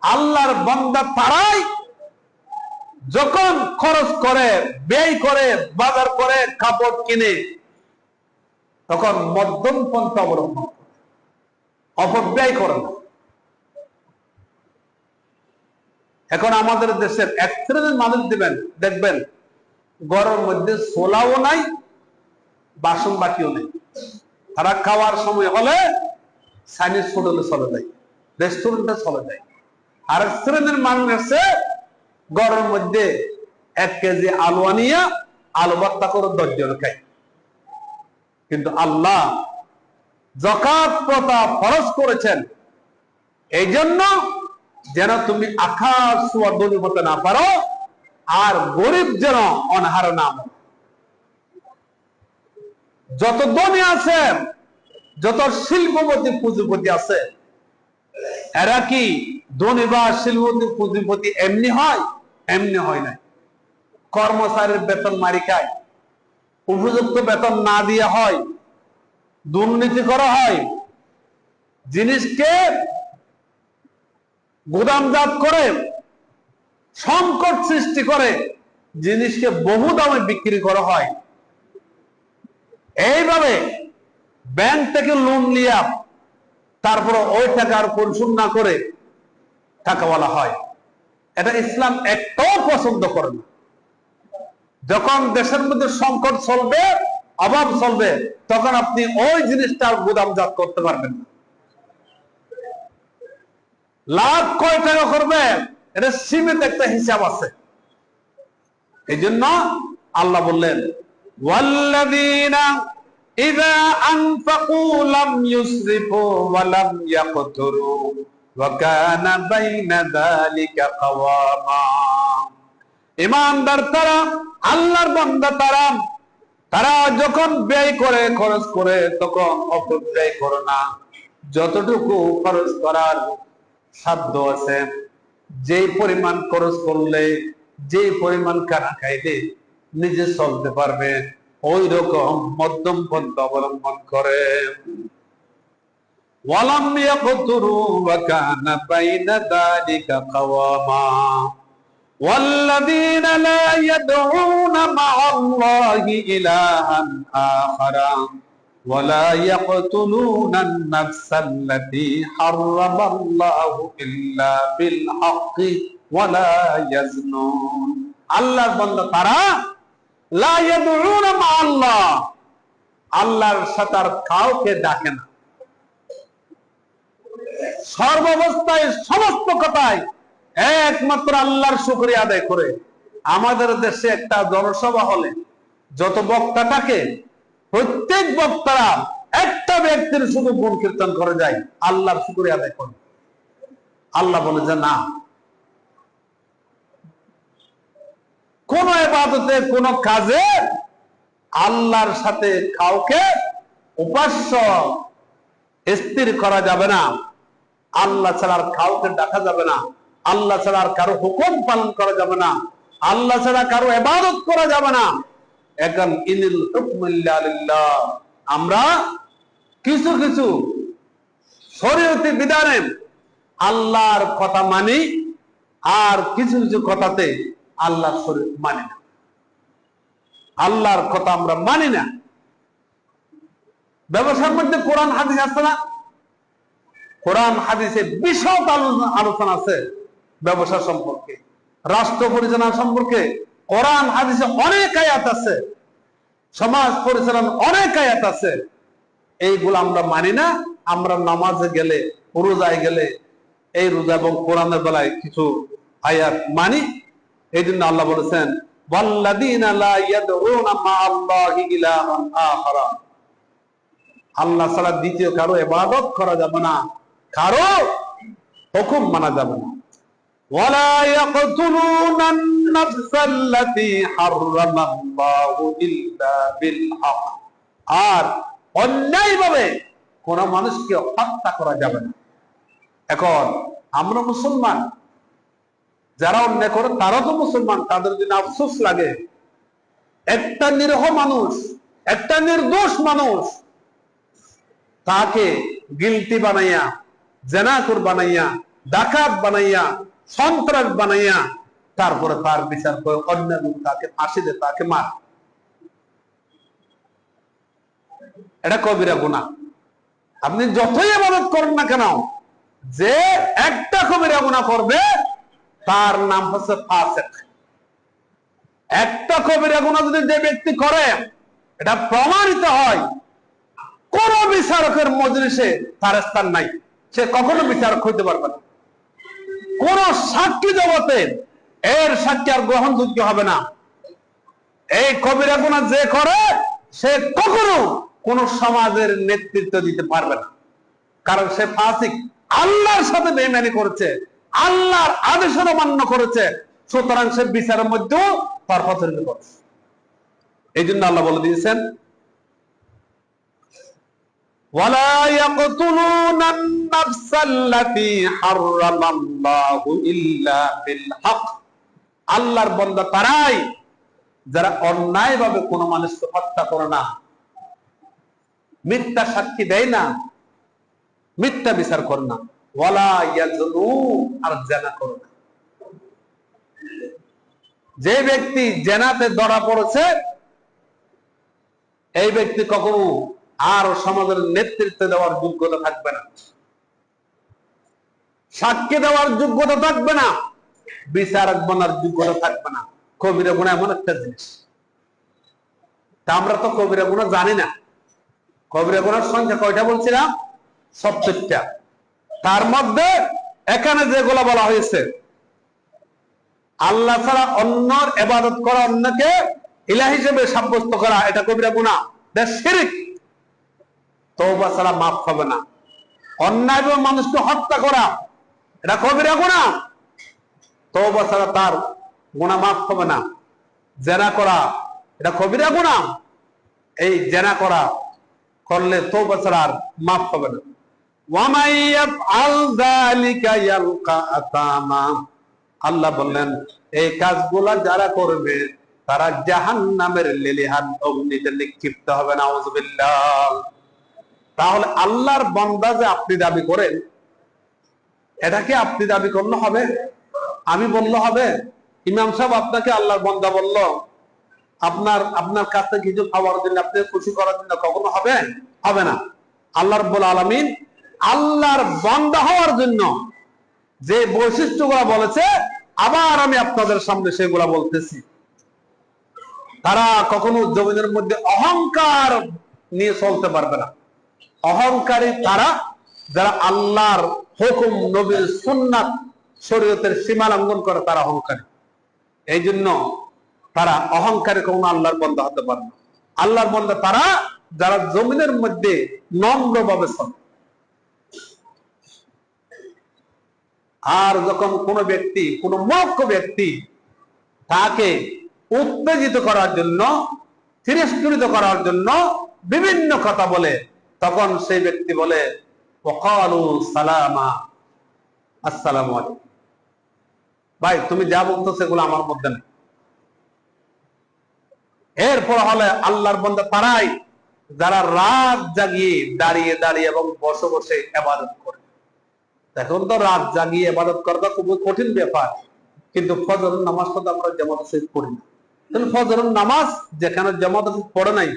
আল্লাহর বান্দা তারাই যখন খরচ করে, ব্যয় করে, বাজার করে, কাপড় কিনে, তখন মধ্যম পন্থা অবলম্বন করে, অপব্যয় করে না। এখন আমাদের দেশের এক শ্রেণীর মানুষ দেখবেন ঘরের মধ্যে সোলাও নাই, বাসন বাটিও নেই। তারা খাওয়ার সময় হলে চাইনিজ হোটেলে চলে যায়, রেস্টুরেন্টে চলে যায়। আর এক শ্রেণীর মানুষ আছে ঘরের মধ্যে 1 কেজি আলু আনিয়া আলু ভর্তা করে 10 জন খায়। কিন্তু আল্লাহ যাকাত প্রথা ফরজ করেছেন এই জন্য যেন তুমি আকাশ ছোঁয়া ধনী হতে না পারো, আর গরিব যেন অনাহার না হয়। যত ধনী আছে, যত শিল্পপতি পুঁজিপতি আছে, এরা কি ধনী বা শিল্পপতি পুঁজিপতি এমনি হয়? এমনি হয় না। কর্মচারীর বেতন মারি খায়, উপযুক্ত বেতন না দিয়ে হয়, দুর্নীতি করা হয়, জিনিসকে গুদামজাত করে সংকট সৃষ্টি করে জিনিসকে বহু দামে বিক্রি করা হয়। এইভাবে ব্যাংক থেকে লোন নিয়ে তারপর ওই টাকার পরিশোধ না করে টাকাওয়ালা হয়। এটা ইসলাম একটাও পছন্দ করে না। যখন দেশের মধ্যে সংকট চলবে, অভাব চলবে, তখন আপনি ওই জিনিসটা গুদামজাত করতে পারবেন না। লাভ কয় টাকা করবে এটা সীমিত একটা হিসাব আছে। এই জন্য আল্লাহ বললেন ওয়াল্লাযীনা ইযা আনফাকু লাম ইউসরিফু ওয়া লাম ইয়াকতুরু ওয়া কানা বাইনা যালিকা কাওয়ামা। ঈমানদার তারা, আল্লাহর বান্দা তারা যখন ব্যয় করে, খরচ করে, তখন অপব্যয় করে না। যতটুকু খরচ করার সাধ্য আছে, যেই পরিমাণ খরচ করলে, যেই পরিমাণ খানা খাইলে নিজে চলতে পারবে, ওই রকম মধ্যম পন্থা অবলম্বন করে। ওয়ালাম ইয়াকতুরু ওয়া কানা বাইনা যালিকা কাওয়ামা। والذين لا يدعون مع الله إلها آخر ولا يقتلون النفس التي حرم الله إلا بالحق ولا يزنون। আল্লাহর বান্দা তারা লা ইয়াদউনা মা আল্লাহ, আল্লাহর সাথে আর কাউকে ডাকে না। সর্বাবস্থায় সমস্ত কথায় একমাত্র আল্লাহর শুকরিয়া আদায় করে। আমাদের দেশে একটা জনসভা হলে যত বক্তা থাকে, প্রত্যেক বক্তারা একটা ব্যক্তির শুধু গুণ কীর্তন করে যায়, আল্লাহর শুকরিয়া আদায় করে। আল্লাহ বলে যে না, কোন ইবাদতে, কোন কাজে আল্লাহর সাথে কাউকে উপাস্য স্থির করা যাবে না। আল্লাহ ছাড়া আর কাউকে ডাকা যাবে না। আল্লাহ ছাড়া আর কারো হুকুম পালন করা যাবে না। আল্লাহ ছাড়া কারো ইবাদত করা যাবে না। এখন ইনিল হুকমু ইল্লা লিল্লাহ। আমরা কিছু কিছু শরীয়তি বিধানে আল্লাহর কথা মানি, আর কিছু কিছু কথাতে আল্লাহর শরীয়ত মানি না। আল্লাহর কথা আমরা মানি না। ব্যবসার মধ্যে কোরআন হাদিস আছে না? কোরআন হাদিসে বিশদ আলোচনা আছে ব্যবসা সম্পর্কে, রাষ্ট্র পরিচালনা সম্পর্কে কোরআন হাদিসে অনেক আয়াত আছে, সমাজ পরিচালনা অনেক আয়াত আছে। এইগুলো আমরা মানি না। আমরা নামাজে গেলে, রোজায় গেলে এই রোজা এবং কোরআনের বেলায় কিছু আয়াত মানি। এই জন্য আল্লাহ বলেছেন ওয়াল্লাযীনা লা ইয়াদউনা মা আল্লাহি ইলাহান আখারা। আল্লাহ ছাড়া দ্বিতীয় কারো ইবাদত করা যাবে না, কারো হুকুম মানা যাবে না। ওয়ালা ইয়াকতুলুনা আন-নাফসাল্লাতী হারামাল্লাহু ইল্লা বিল হক। আর অন্যায়ভাবে কোন মানুষকে হত্যা করা যাবে না। এখন আমরা মুসলমান, যারা অন্যায় করে তারা তো মুসলমান, তাদের জন্য আফসোস লাগে। একটা নিরীহ মানুষ, একটা নির্দোষ মানুষ, তাকে গিলটি বানাইয়া, জেনাকুর বানাইয়া ডাকাত বানাইয়া, সন্ত্রাস বানাইয়া, তারপরে তার বিচার করে অন্য তাকে ফাঁসি দে, তাকে মার। এটা কবিরা গুনাহ। আপনি যতই ইবাদত করেন না কেন, যে একটা কবিরা গুনাহ করবে তার নাম হচ্ছে ফাসিক। একটা কবিরা গুনাহ যদি যে ব্যক্তি করে, এটা প্রমাণিত হয়, কোন বিচারকের মজলিসে তার স্থান নাই, সে কখনো বিচারক হইতে পারবে না। কোন সাক্ষী জগতে এর সাক্ষী আর গ্রহণযোগ্য হবে না। এই কবিরা গুনাহ যে করে, সে কখনো কোন সমাজের নেতৃত্ব দিতে পারবে না, কারণ সে ফাসিক, আল্লাহর সাথে বেঈমানি করেছে, আল্লাহর আদেশের অমান্য করেছে, সুতরাং সে বিচারের মধ্যেও তার প্রতারিত করেছে। এই জন্য আল্লাহ বলে দিয়েছেন, ওয়ালা ইয়াকতুলুনা আন-নাফসাল্লাতী হারামাল্লাহু ইল্লা বিল হক। আল্লাহর বান্দা তারাই যারা অন্যায়ভাবে কোনো মানুষকে হত্যা করে না, মিথ্যা সাক্ষী দেয় না, মিথ্যা বিচার করে না। ওয়ালা ইয়াজনু, আর জিনা করে না। যে ব্যক্তি জিনাতে ধরা পড়েছে, এই ব্যক্তি কখনো আর সমাজের নেতৃত্ব দেওয়ার যোগ্যতা থাকবে না, সাক্ষী দেওয়ার যোগ্যতা থাকবে না, বিচারক বনার যোগ্যতা থাকবে না। কবিরা গুনাহ এমন একটা জিনিস, তা আমরা তো কবিরা গুনাহ জানি না। কবিরা গুনাহর সংখ্যা কয়টা বলছিলাম? 70টা। তার মধ্যে এখানে যেগুলো বলা হয়েছে, আল্লাহ ছাড়া অন্যর ইবাদত করা, অন্যকে ইলাহ হিসেবে সাব্যস্ত করা, এটা কবিরা গুনাহ, এটা শিরক। তওবা ছাড়া মাফ হবে না। অন্যায়ভাবে মানুষকে হত্যা করা, এটা কবিরা গুনাহ, তওবা ছাড়া তার গুনাহ মাফ হবে না। জিনা করা, এটা কবিরা গুনাহ, এই জিনা করা করলে তওবা ছাড়া আর মাফ হবে না। ওয়া মান ইয়াফআল যালিকা ইয়ালকা আতামা। আল্লাহ বললেন, এই কাজগুলা যারা করবে তারা জাহান্নামের লেলিহান অগ্নিতে নিক্ষিপ্ত হবে। নাউযুবিল্লাহ। তাহলে আল্লাহর বান্দা যে আপনি দাবি করেন, এটা কি আপনি দাবি করলে হবে? আমি বললে হবে? ইমাম সাহেব আপনাকে আল্লাহর বান্দা বলল, আপনার কাছে কিছু খাওয়ার জন্য, আপনি খুশি করার জন্য, কখনো হবে? হবে না। আল্লাহ রাব্বুল আলামিন আল্লাহর বান্দা হওয়ার জন্য যে বৈশিষ্ট্যগুলো বলেছে, আবার আমি আপনাদের সামনে সেগুলা বলতেছি। তারা কখনো জমিনের মধ্যে অহংকার নিয়ে চলতে পারবে না। অহংকারী তারা যারা আল্লাহর হুকুম, নবীর সুন্নাত, শরীয়তের সীমা লঙ্ঘন করে, তারা অহংকারী। এই জন্য তারা অহংকারী কখনো আল্লাহর বান্দা হতে পারে না। আল্লাহর বান্দা তারা যারা জমিনের মধ্যে নম্রভাবে চলে। আর যখন কোন ব্যক্তি, কোন মূর্খ ব্যক্তি তাকে উত্তেজিত করার জন্য, তিরস্কৃত করার জন্য বিভিন্ন কথা বলে, তখন সেই ব্যক্তি বলে, ওয়াকালু সালামা, আসসালামু আলাইকুম। ভাই, তুমি যা বলতো সেগুলো আমার মধ্যে নেই। এরপর হলে আল্লাহর বান্দা তারাই যারা রাত জাগিয়ে দাঁড়িয়ে দাঁড়িয়ে এবং বসে বসে ইবাদত করে। এখন তো রাত জাগিয়ে ইবাদত করাটা খুবই কঠিন ব্যাপার, কিন্তু ফজরের নামাজটা তো আমরা জামাতের সহিত পড়ি না। তাহলে ফজরের নামাজ যেখানে জামাতের সহিত পড়ে নাই,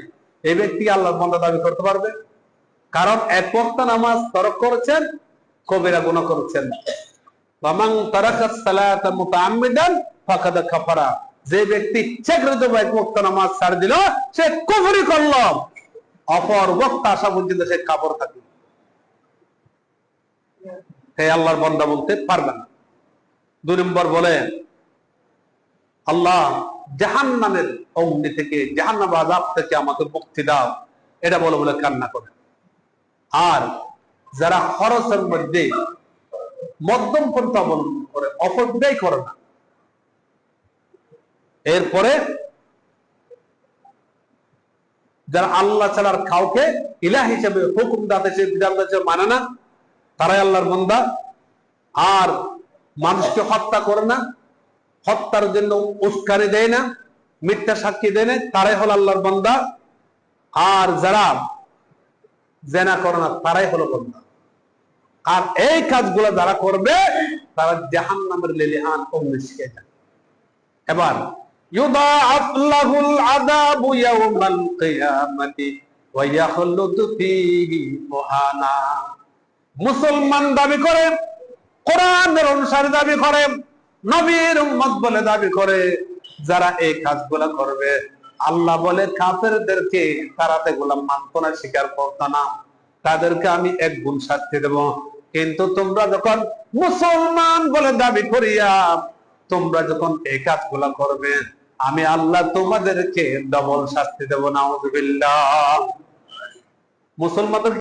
এই ব্যক্তি আল্লাহর বান্দা দাবি করতে পারবে? কারণ এক ওয়াক্ত নামাজ তরক করেছেন, কবিরা গুনাহ করেছেন। ওয়ামান তারাকাস সালাতা মুতাআম্মিদান ফাকাদ কাফারা। যে ব্যক্তি ইচ্ছাকৃতভাবে এক ওয়াক্ত নামাজ ছাড় দিল, সে কুফরি করলো। অপর ওয়াক্ত আসা পর্যন্ত সে কাফর থাকে, হে আল্লাহর বান্দা বলতে পারবে না। 2 নম্বর বলে, আল্লাহ জাহান্নামের অগ্নি থেকে, জাহান্নামের আযাব থেকে আমাকে মুক্তি দাও, এটা বলে বলে কান্না করে। আর যারা খরচের মধ্যে মধ্যম পন্থা অবলম্বন করে, অপব্যয় করে না, এরপরে যারা আল্লাহ ছাড়ার কাউকে ইলাহ হিসেবে, হুকুম দাতা হিসেবে, বিধান হিসেবে মানে না, তারাই আল্লাহর বান্দা। আর মানুষকে হত্যা করে না, হত্যার জন্য উস্কানি দেয় না, মিথ্যা সাক্ষী দেয় না, তারাই হলো আল্লাহর বান্দা। আর যারা জিনা করে না, তারাই হলো বান্দা। আর এই কাজগুলো যারা করবে তারা জাহান্নামের লেলিহান অগ্নি শিখে যাবে। এবার ইউদাআফ লাহুল আযাবু ইয়াওমাল কিয়ামাতি ওয়া ইয়াখলুদু ফীহি মুহানা। মুসলমান দাবি করে, কোরআনের অনুসারী দাবি করে, নবীর উম্মত বলে দাবি করে, যারা এই কাজগুলো করবে আল্লাহ বলে কাফেরদেরকে তারা এগুলা মানতো না, স্বীকার করতো না, তাদেরকে আমি এক গুণ শাস্তি দেব। কিন্তু তোমরা যখন মুসলমান বলে দাবি করিয়া তোমরা যখন এই কাজগুলা করবে আমি আল্লাহ তোমাদেরকে ডবল শাস্তি দেব। নাউযুবিল্লাহ। মুসলমানদের